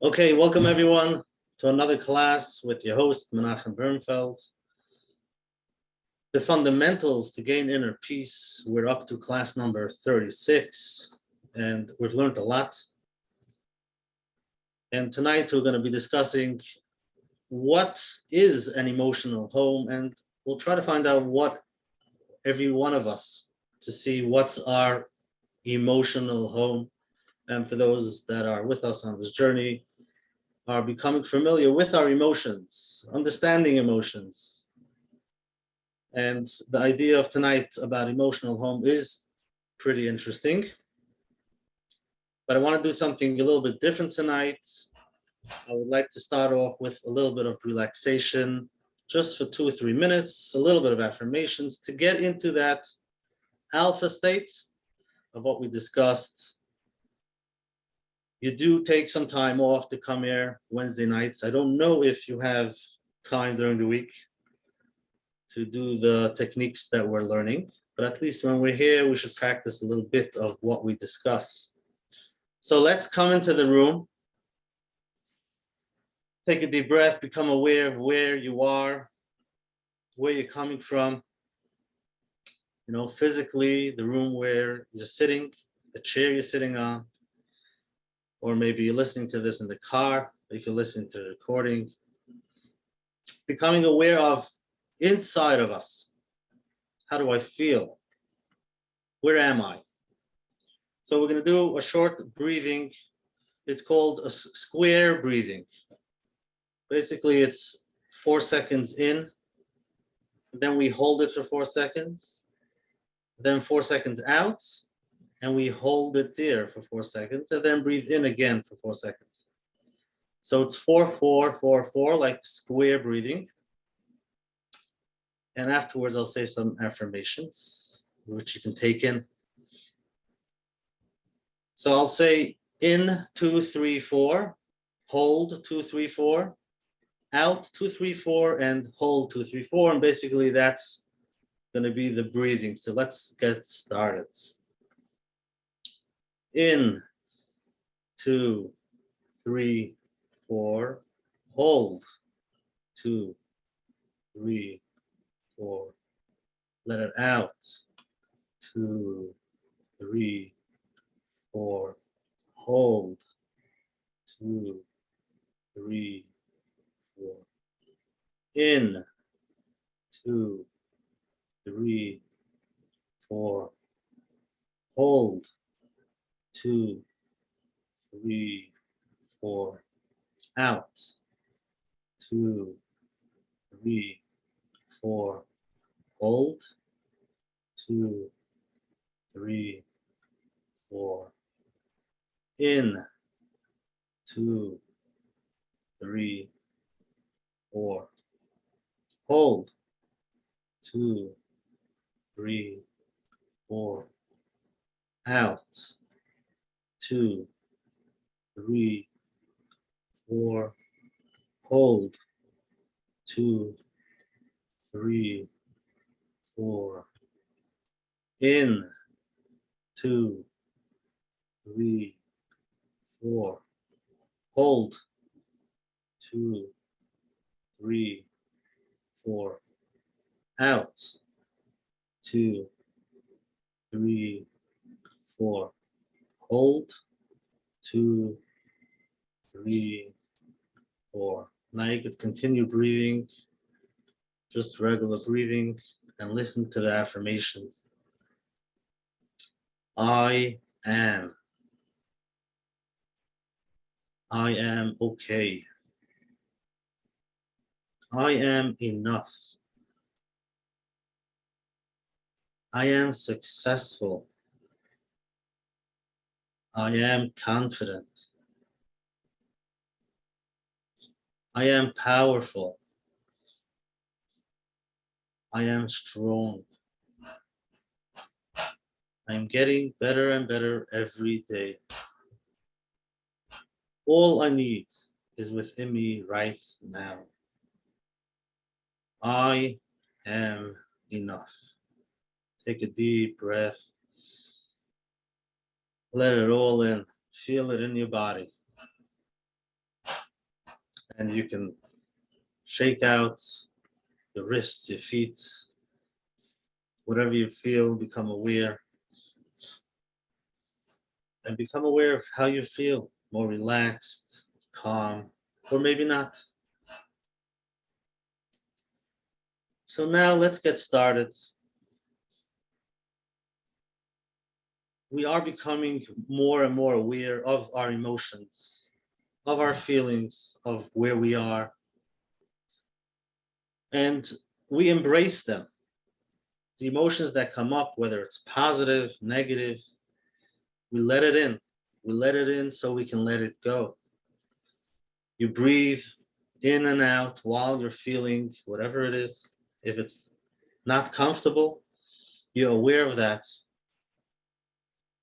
Okay, welcome everyone to another class with your host, Menachem Bernfeld. The fundamentals to gain inner peace. We're up to class number 36, and we've learned a lot. And tonight we're going to be discussing what is an emotional home, and we'll try to find out what every one of us to see what's our emotional home. And for those that are with us on this journey, are becoming familiar with our emotions, understanding emotions. And the idea of tonight about emotional home is pretty interesting. But I want to do something a little bit different tonight. I would like to start off with a little bit of relaxation, just for 2 or 3 minutes, a little bit of affirmations to get into that alpha state of what we discussed. You do take some time off to come here Wednesday nights. I don't know if you have time during the week to do the techniques that we're learning, but at least when we're here, we should practice a little bit of what we discuss. So let's come into the room. Take a deep breath, become aware of where you are, where you're coming from. You know, physically, the room where you're sitting, the chair you're sitting on, or maybe you're listening to this in the car, if you're listening to the recording. Becoming aware of inside of us. How do I feel? Where am I? So we're going to do a short breathing. It's called a square breathing. Basically, it's 4 seconds in, then we hold it for 4 seconds, then 4 seconds out, and we hold it there for 4 seconds, and then breathe in again for 4 seconds. So it's 4, 4, 4, 4, like square breathing. And afterwards, I'll say some affirmations, which you can take in. So I'll say in 2, 3, 4, hold 2, 3, 4, out 2, 3, 4, and hold 2, 3, 4. And basically that's going to be the breathing. So let's get started. In 2, 3, 4, hold 2, 3, 4. Let it out 2, 3, 4. Hold 2, 3, 4. In 2, 3, 4. Hold 2, 3, 4. Out 2, 3, 4. Hold 2, 3, 4. In 2, 3, 4. Hold 2, 3, 4. Out 2, 3, 4. Hold 2, 3, 4. In 2, 3, 4. Hold 2, 3, 4. Out 2, 3, 4. Hold 2, 3, 4. Now you could continue breathing, just regular breathing, and listen to the affirmations. I am. I am okay. I am enough. I am successful. I am confident. I am powerful. I am strong. I am getting better and better every day. All I need is within me right now. I am enough. Take a deep breath. Let it all in. Feel it in your body. And you can shake out your wrists, your feet, whatever you feel, become aware. And become aware of how you feel, more relaxed, calm, or maybe not. So now let's get started. We are becoming more and more aware of our emotions, of our feelings, of where we are. And we embrace them. The emotions that come up, whether it's positive, negative, we let it in. We let it in so we can let it go. You breathe in and out while you're feeling whatever it is. If it's not comfortable, you're aware of that,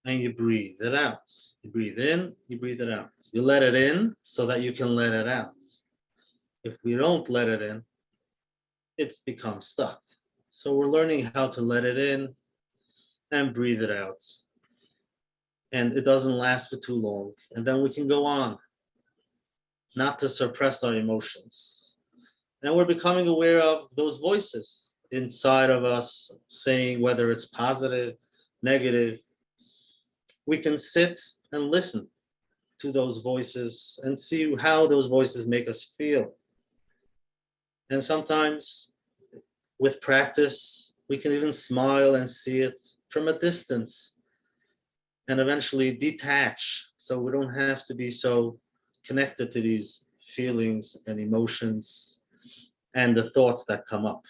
and you breathe it out. You breathe in, you breathe it out. You let it in so that you can let it out. If we don't let it in, it becomes stuck. So we're learning how to let it in and breathe it out. And it doesn't last for too long. And then we can go on, not to suppress our emotions. And we're becoming aware of those voices inside of us saying whether it's positive, negative. We can sit and listen to those voices and see how those voices make us feel. And sometimes with practice, we can even smile and see it from a distance and eventually detach so we don't have to be so connected to these feelings and emotions and the thoughts that come up.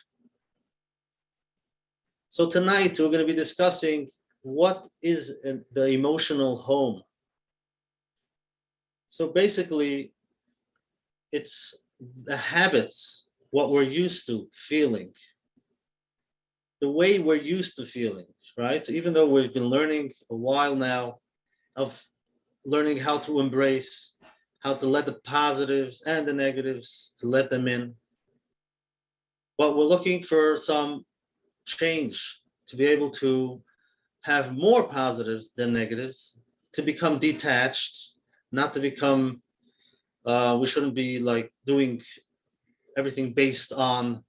So tonight we're going to be discussing what is the emotional home. So basically, it's the habits, what we're used to feeling, the way we're used to feeling, right? Even though we've been learning a while now of learning how to embrace, how to let the positives and the negatives, to let them in. But we're looking for some change to be able to have more positives than negatives, to become detached, not to become, we shouldn't be like doing everything based on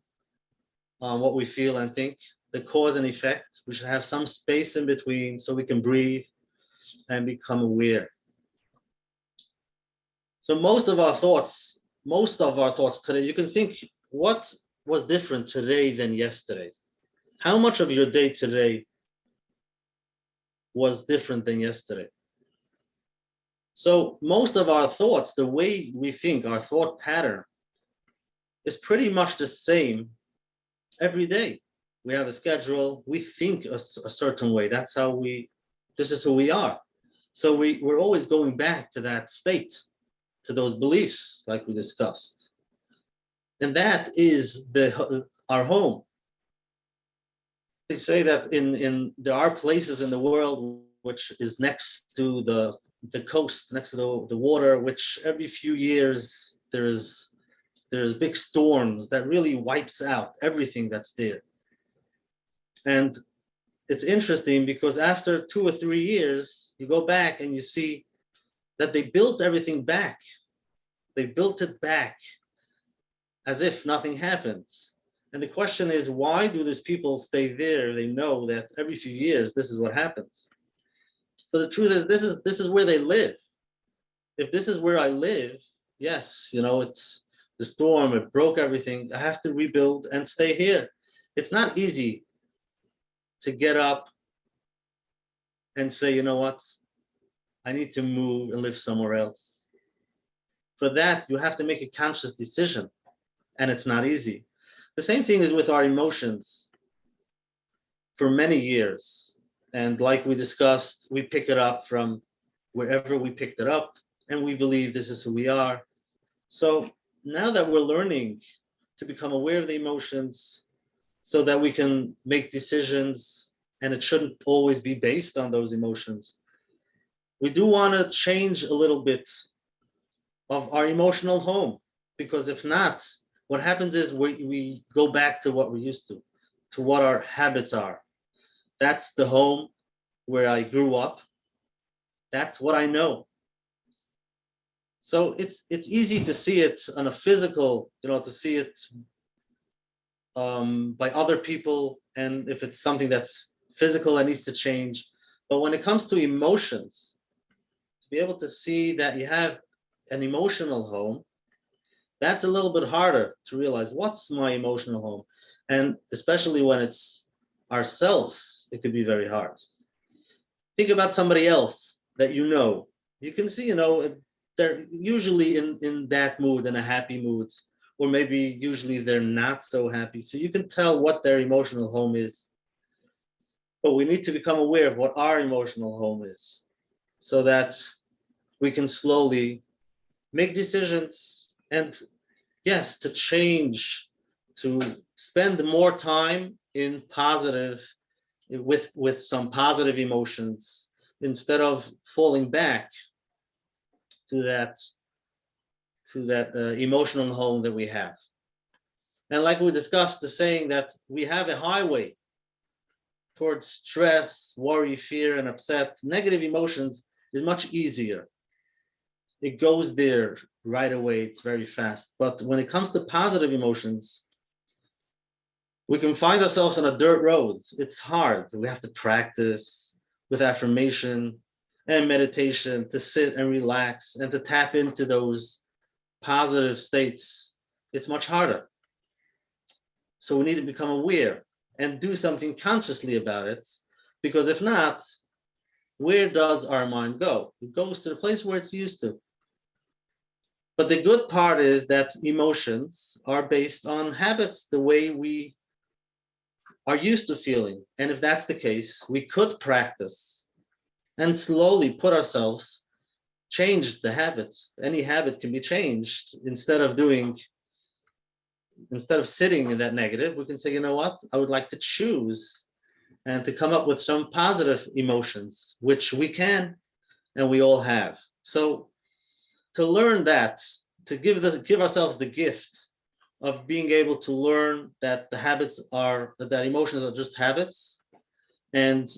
what we feel and think, the cause and effect. We should have some space in between so we can breathe and become aware. So most of our thoughts today, you can think, what was different today than yesterday? How much of your day today was different than yesterday? So most of our thoughts, the way we think, our thought pattern, is pretty much the same every day. We have a schedule, we think a certain way. That's how this is who we are. So we're always going back to that state, to those beliefs like we discussed. And that is our home. They say that in there are places in the world which is next to the coast, next to the water, which every few years there's big storms that really wipes out everything that's there. And it's interesting because after 2 or 3 years, you go back and you see that they built everything back. They built it back as if nothing happened. And the question is, why do these people stay there? They know that every few years, this is what happens. So the truth is, this is where they live. If this is where I live, yes, it's the storm, it broke everything. I have to rebuild and stay here. It's not easy to get up and say, you know what, I need to move and live somewhere else. For that, you have to make a conscious decision, and it's not easy. The same thing is with our emotions. For many years, and like we discussed, we pick it up from wherever we picked it up, and we believe this is who we are. So now that we're learning to become aware of the emotions so that we can make decisions, and it shouldn't always be based on those emotions, we do want to change a little bit of our emotional home, because if not, what happens is we go back to what we're used to what our habits are. That's the home where I grew up. That's what I know. So it's easy to see it on a physical, to see it by other people, and if it's something that's physical and needs to change. But when it comes to emotions, to be able to see that you have an emotional home, that's a little bit harder to realize. What's my emotional home? And especially when it's ourselves, it could be very hard. Think about somebody else that you can see, they're usually in that mood, in a happy mood, or maybe usually they're not so happy. So you can tell what their emotional home is. But we need to become aware of what our emotional home is, so that we can slowly make decisions, and yes, to change, to spend more time in positive, with some positive emotions, instead of falling back to that emotional home that we have. And like we discussed, the saying that we have a highway towards stress, worry, fear, and upset, negative emotions, is much easier. It goes there right away. It's very fast. But when it comes to positive emotions, we can find ourselves on a dirt road. It's hard. We have to practice with affirmation and meditation to sit and relax and to tap into those positive states. It's much harder. So we need to become aware and do something consciously about it, because if not, where does our mind go? It goes to the place where it's used to. But the good part is that emotions are based on habits, the way we are used to feeling. And if that's the case, we could practice and slowly put ourselves, change the habits. Any habit can be changed. Instead of sitting in that negative, we can say, you know what, I would like to choose and to come up with some positive emotions, which we can and we all have. So to learn that, to give ourselves the gift of being able to learn that that emotions are just habits. And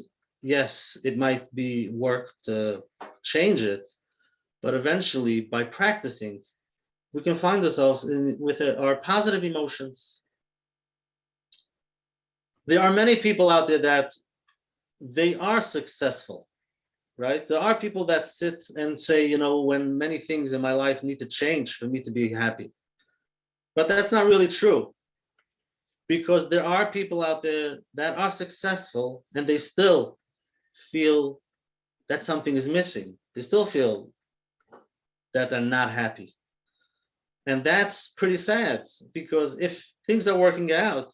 yes, it might be work to change it, but eventually by practicing, we can find ourselves with our positive emotions. There are many people out there that they are successful, right? There are people that sit and say, when many things in my life need to change for me to be happy. But that's not really true, because there are people out there that are successful and they still feel that something is missing. They still feel that they're not happy. And that's pretty sad, because if things are working out,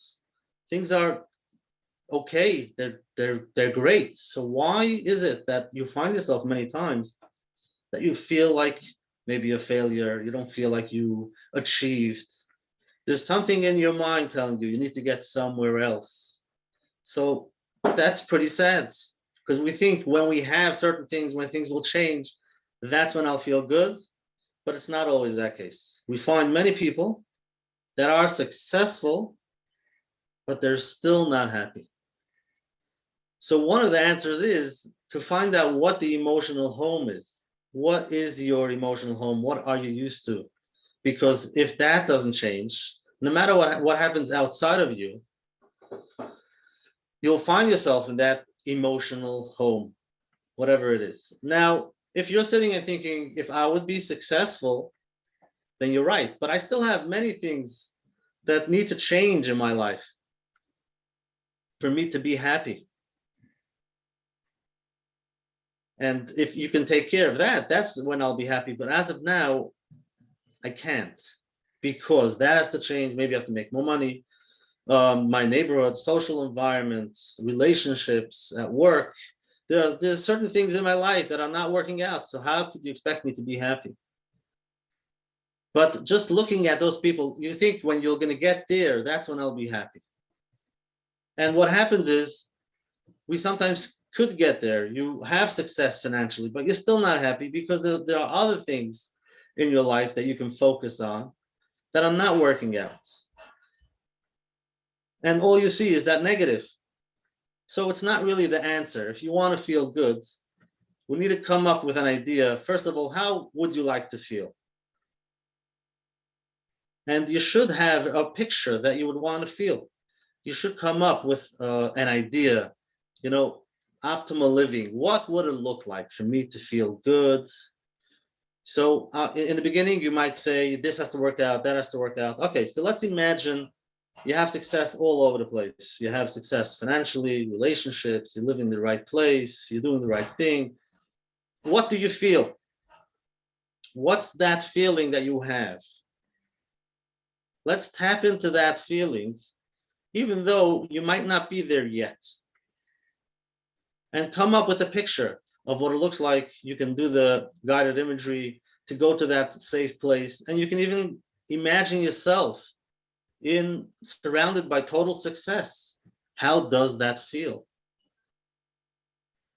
things are okay, they're great. So why is it that you find yourself many times that you feel like maybe a failure, you don't feel like you achieved? There's something in your mind telling you need to get somewhere else. So that's pretty sad, because we think when we have certain things, when things will change, that's when I'll feel good. But it's not always that case. We find many people that are successful, but they're still not happy. So one of the answers is to find out what the emotional home is. What is your emotional home? What are you used to? Because if that doesn't change, no matter what happens outside of you, you'll find yourself in that emotional home, whatever it is. Now, if you're sitting and thinking, if I would be successful, then you're right. But I still have many things that need to change in my life for me to be happy. And if you can take care of that, that's when I'll be happy. But as of now, I can't, because that has to change. Maybe I have to make more money. My neighborhood, social environment, relationships at work. There's certain things in my life that are not working out. So how could you expect me to be happy? But just looking at those people, you think when you're going to get there, that's when I'll be happy. And what happens is we sometimes could get there. You have success financially, but you're still not happy, because there are other things in your life that you can focus on that are not working out. And all you see is that negative. So it's not really the answer. If you want to feel good, we need to come up with an idea. First of all, how would you like to feel? And you should have a picture that you would want to feel. You should come up with an idea, optimal living. What would it look like for me to feel good? So in the beginning, you might say, this has to work out, that has to work out. Okay, so let's imagine you have success all over the place. You have success financially, relationships, you live in the right place, you're doing the right thing. What do you feel? What's that feeling that you have? Let's tap into that feeling, even though you might not be there yet, and come up with a picture of what it looks like. You can do the guided imagery to go to that safe place, and you can even imagine yourself surrounded by total success. How does that feel?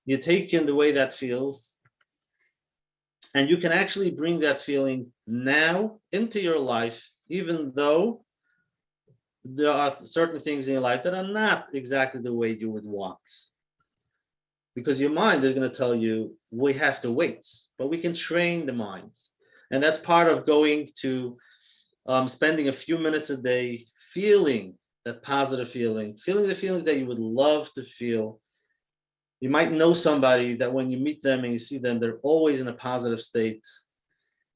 You take in the way that feels, and you can actually bring that feeling now into your life, even though there are certain things in your life that are not exactly the way you would want. Because your mind is going to tell you, we have to wait, but we can train the mind. And that's part of going to spending a few minutes a day feeling that positive feeling, feeling the feelings that you would love to feel. You might know somebody that when you meet them and you see them, they're always in a positive state.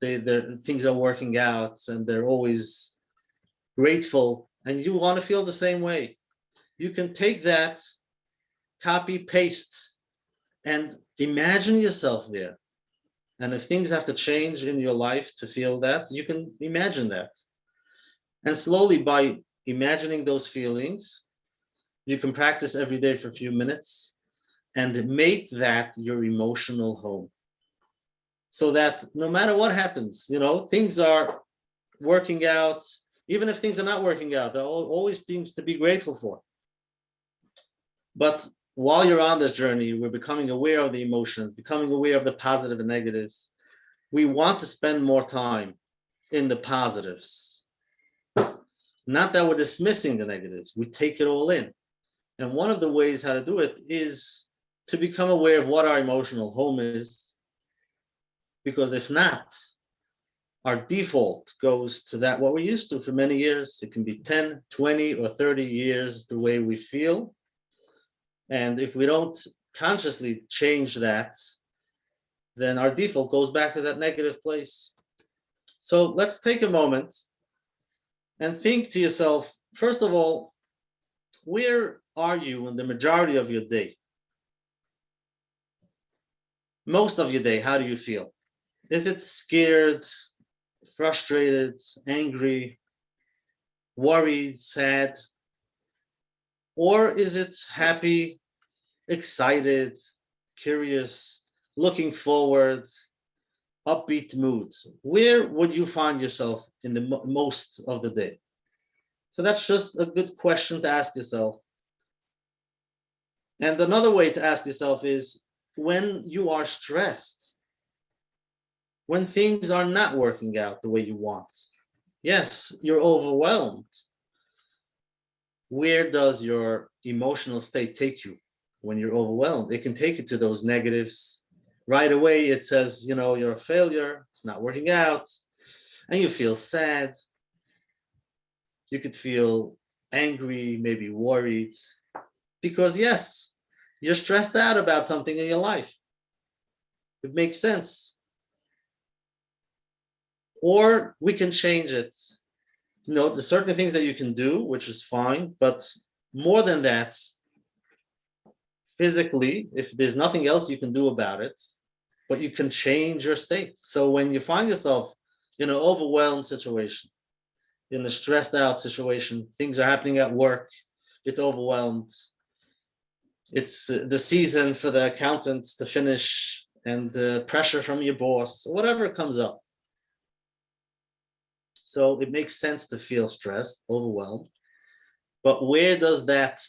Things are working out and they're always grateful, and you want to feel the same way. You can take that, copy, paste, and imagine yourself there. And if things have to change in your life to feel that, you can imagine that. And slowly, by imagining those feelings, you can practice every day for a few minutes and make that your emotional home. So that no matter what happens, things are working out. Even if things are not working out, there are always things to be grateful for. But while you're on this journey, we're becoming aware of the emotions, becoming aware of the positive and negatives. We want to spend more time in the positives. Not that we're dismissing the negatives, we take it all in. And one of the ways how to do it is to become aware of what our emotional home is. Because if not, our default goes to that, what we're used to for many years. It can be 10, 20, or 30 years the way we feel. And if we don't consciously change that, then our default goes back to that negative place. So let's take a moment and think to yourself, first of all, where are you in the majority of your day? Most of your day, how do you feel? Is it scared, frustrated, angry, worried, sad? Or is it happy, excited, curious, looking forward, upbeat mood? Where would you find yourself in the most of the day? So that's just a good question to ask yourself. And another way to ask yourself is, when you are stressed, when things are not working out the way you want, yes, you're overwhelmed. Where does your emotional state take you when you're overwhelmed? It can take you to those negatives. Right away, it says, you're a failure, it's not working out, and you feel sad. You could feel angry, maybe worried, because yes, you're stressed out about something in your life. It makes sense. Or we can change it. There's certain things that you can do, which is fine, but more than that, physically, if there's nothing else you can do about it, but you can change your state. So when you find yourself in an overwhelmed situation, in a stressed out situation, things are happening at work, it's overwhelmed, it's the season for the accountants to finish, and pressure from your boss, whatever comes up. So it makes sense to feel stressed, overwhelmed. But where does that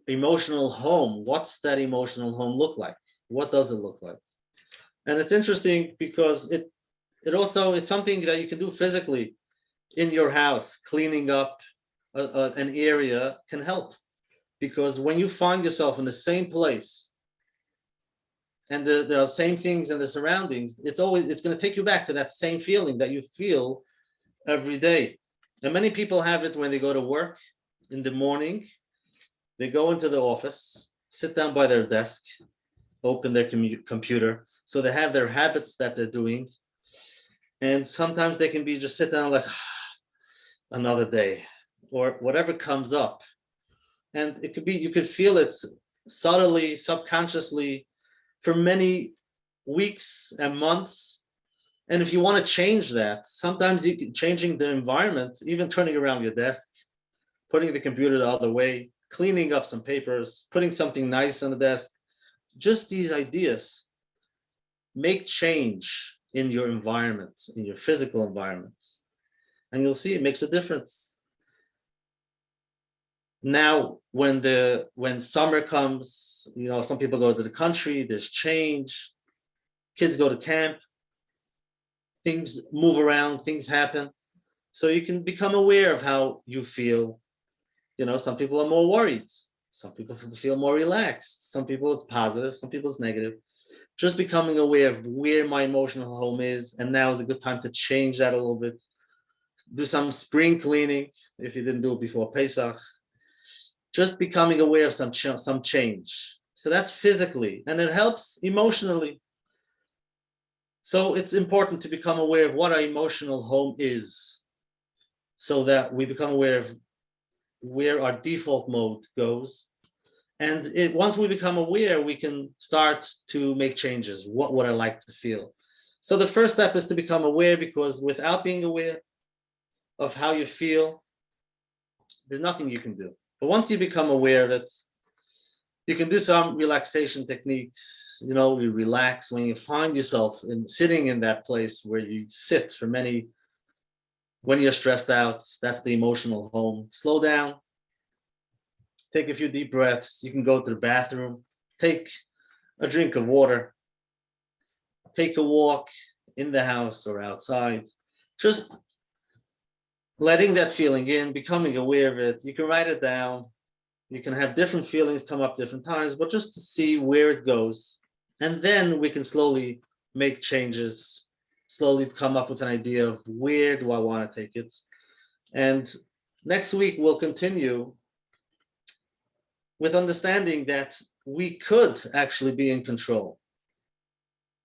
emotional home, what's that emotional home look like? What does it look like? And it's interesting because it's something that you can do physically in your house. Cleaning up an area can help, because when you find yourself in the same place and there are same things in the surroundings, it's going to take you back to that same feeling that you feel every day. And many people have it when they go to work in the morning. They go into the office, sit down by their desk, open their computer. So they have their habits that they're doing. And sometimes they can be just sit down like another day or whatever comes up. And it could be, you could feel it subtly, subconsciously for many weeks and months. And if you want to change that, sometimes you can changing the environment, even turning around your desk, putting the computer the other way, cleaning up some papers, putting something nice on the desk, just these ideas make change in your environment, in your physical environment. And you'll see it makes a difference. Now, when summer comes, some people go to the country, there's change, kids go to camp, things move around, things happen. So you can become aware of how you feel. Some people are more worried. Some people feel more relaxed. Some people it's positive, some people it's negative. Just becoming aware of where my emotional home is. And now is a good time to change that a little bit. Do some spring cleaning if you didn't do it before Pesach. Just becoming aware of some change. So that's physically, and it helps emotionally. So it's important to become aware of what our emotional home is, so that we become aware of where our default mode goes. And once we become aware, we can start to make changes. What would I like to feel? So the first step is to become aware, because without being aware of how you feel, there's nothing you can do. But once you become aware of it, you can do some relaxation techniques. You relax when you find yourself sitting in that place where you sit for when you're stressed out. That's the emotional home. Slow down, take a few deep breaths. You can go to the bathroom, take a drink of water, take a walk in the house or outside. Just letting that feeling in, becoming aware of it. You can write it down. You can have different feelings come up different times, but just to see where it goes. And then we can slowly make changes, slowly come up with an idea of where do I want to take it. And next week, we'll continue with understanding that we could actually be in control.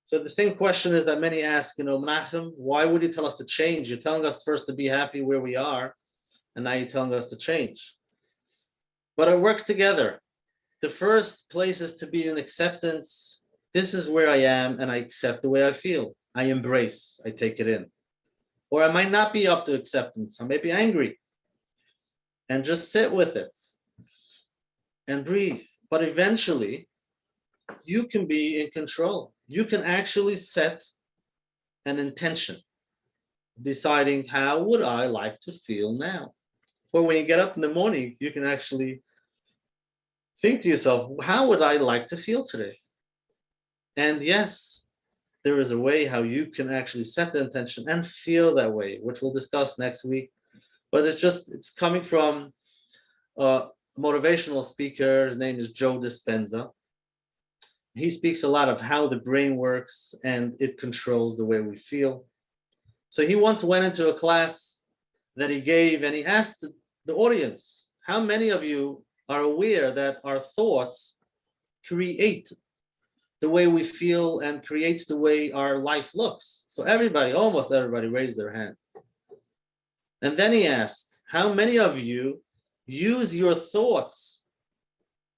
So the same question is that many ask, Menachem, why would you tell us to change? You're telling us first to be happy where we are, and now you're telling us to change. But it works together. The first place is to be in acceptance. This is where I am, and I accept the way I feel. I embrace, I take it in. Or I might not be up to acceptance. I may be angry. And just sit with it and breathe. But eventually, you can be in control. You can actually set an intention, deciding how would I like to feel now. Or when you get up in the morning, you can actually think to yourself, how would I like to feel today? And yes, there is a way how you can actually set the intention and feel that way, which we'll discuss next week. But it's coming from a motivational speaker. His name is Joe Dispenza. He speaks a lot of how the brain works and it controls the way we feel. So he once went into a class that he gave, and he asked the audience, how many of you are aware that our thoughts create the way we feel and creates the way our life looks? So almost everybody raised their hand. And then he asked, how many of you use your thoughts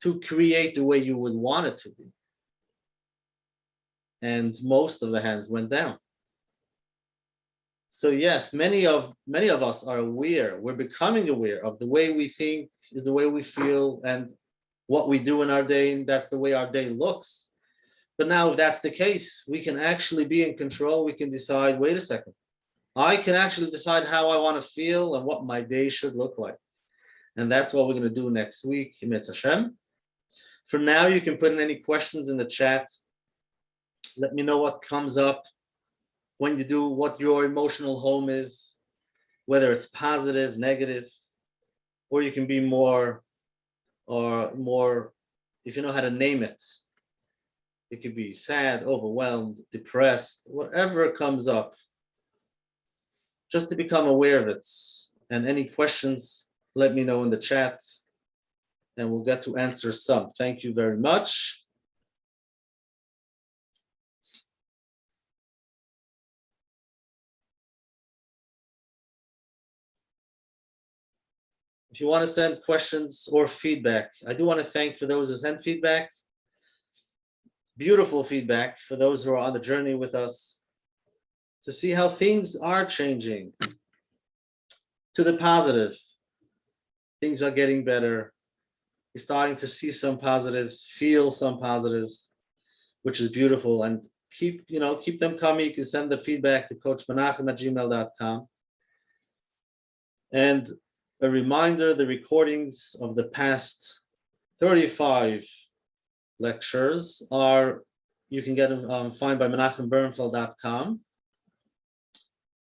to create the way you would want it to be? And most of the hands went down. So yes, many of us are aware. We're becoming aware of the way we think is the way we feel, and what we do in our day, and that's the way our day looks. But now if that's the case, we can actually be in control. We can decide, wait a second, I can actually decide how I want to feel and what my day should look like. And that's what we're going to do next week, Mitzvah Hashem. For now, you can put in any questions in the chat. Let me know what comes up when you do, what your emotional home is, whether it's positive, negative, or you can be more, if you know how to name it. It could be sad, overwhelmed, depressed, whatever comes up. Just to become aware of it. And any questions, let me know in the chat and we'll get to answer some. Thank you very much. If you want to send questions or feedback, I do want to thank for those who sent feedback. Beautiful feedback for those who are on the journey with us to see how things are changing to the positive. Things are getting better. You're starting to see some positives, feel some positives, which is beautiful. And keep them coming. You can send the feedback to coachmenachem@gmail.com. And a reminder, the recordings of the past 35 lectures you can get them find by menachembernfeld.com.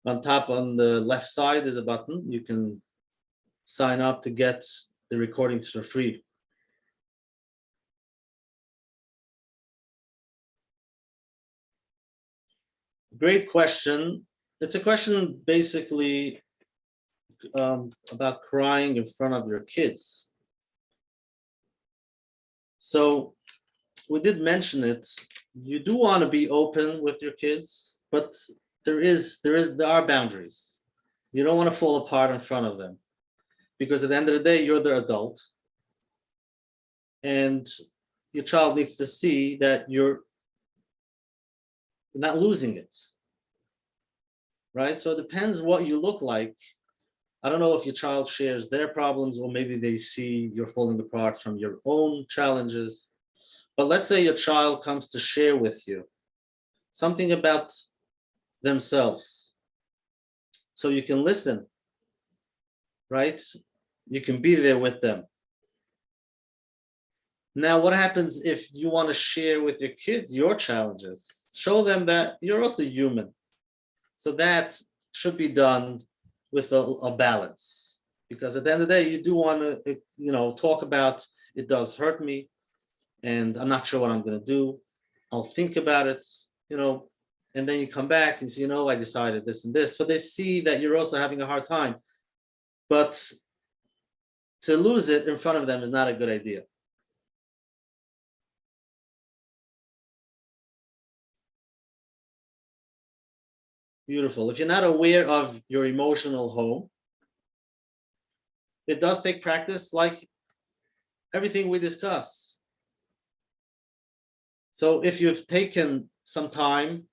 On top, on the left side, is a button. You can sign up to get the recordings for free. Great question. It's a question basically about crying in front of your kids. So we did mention it. You do want to be open with your kids, but there are boundaries. You don't want to fall apart in front of them, because at the end of the day, you're the adult, and your child needs to see that you're not losing it, right? So it depends what you look like. I don't know if your child shares their problems, or maybe they see you're falling apart from your own challenges. But let's say your child comes to share with you something about themselves. So you can listen, right? You can be there with them. Now, what happens if you want to share with your kids your challenges? Show them that you're also human. So that should be done with a balance, because at the end of the day, you do want to, talk about, it does hurt me, and I'm not sure what I'm going to do. I'll think about it, and then you come back and say, I decided this and this. But they see that you're also having a hard time. But to lose it in front of them is not a good idea. Beautiful. If you're not aware of your emotional home, it does take practice, like everything we discuss. So if you've taken some time,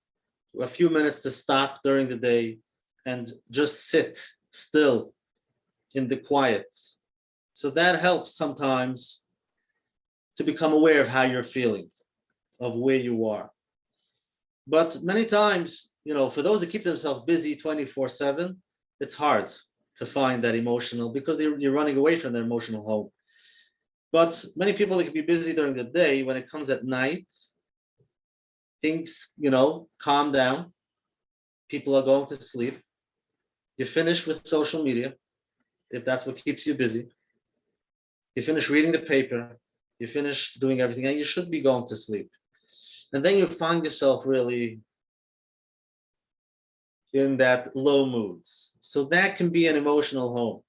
a few minutes to stop during the day and just sit still in the quiet, so that helps sometimes to become aware of how you're feeling, of where you are. But many times, for those who keep themselves busy 24/7, it's hard to find that emotional, because you're running away from their emotional home. But many people, they can be busy during the day. When it comes at night, things, calm down. People are going to sleep. You finish with social media, if that's what keeps you busy. You finish reading the paper. You finish doing everything, and you should be going to sleep. And then you find yourself really in that low moods. So that can be an emotional home.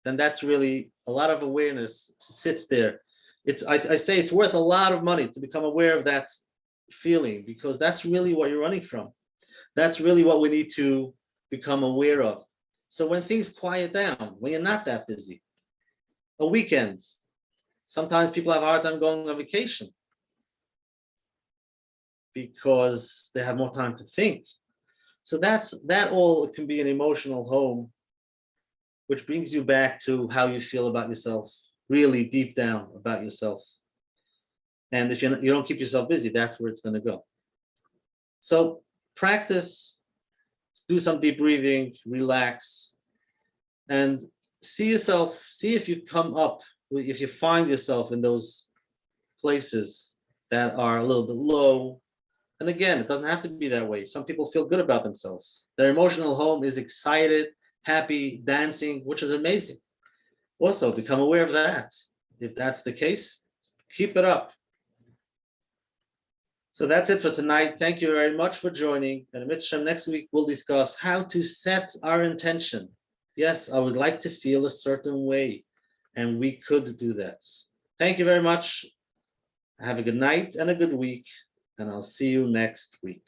Then that's really a lot of awareness sits there. I say it's worth a lot of money to become aware of that feeling, because that's really what you're running from. That's really what we need to become aware of. So when things quiet down, when you're not that busy, a weekend, sometimes people have a hard time going on vacation because they have more time to think. So that all can be an emotional home, which brings you back to how you feel about yourself, really deep down about yourself. And if you don't keep yourself busy, that's where it's going to go. So practice, do some deep breathing, relax, and see if you find yourself in those places that are a little bit low. And again, it doesn't have to be that way. Some people feel good about themselves. Their emotional home is excited, happy, dancing, which is amazing. Also, become aware of that. If that's the case, keep it up. So that's it for tonight. Thank you very much for joining. And next week, we'll discuss how to set our intention Yes, I would like to feel a certain way, and we could do that. Thank you very much. Have a good night and a good week, and I'll see you next week.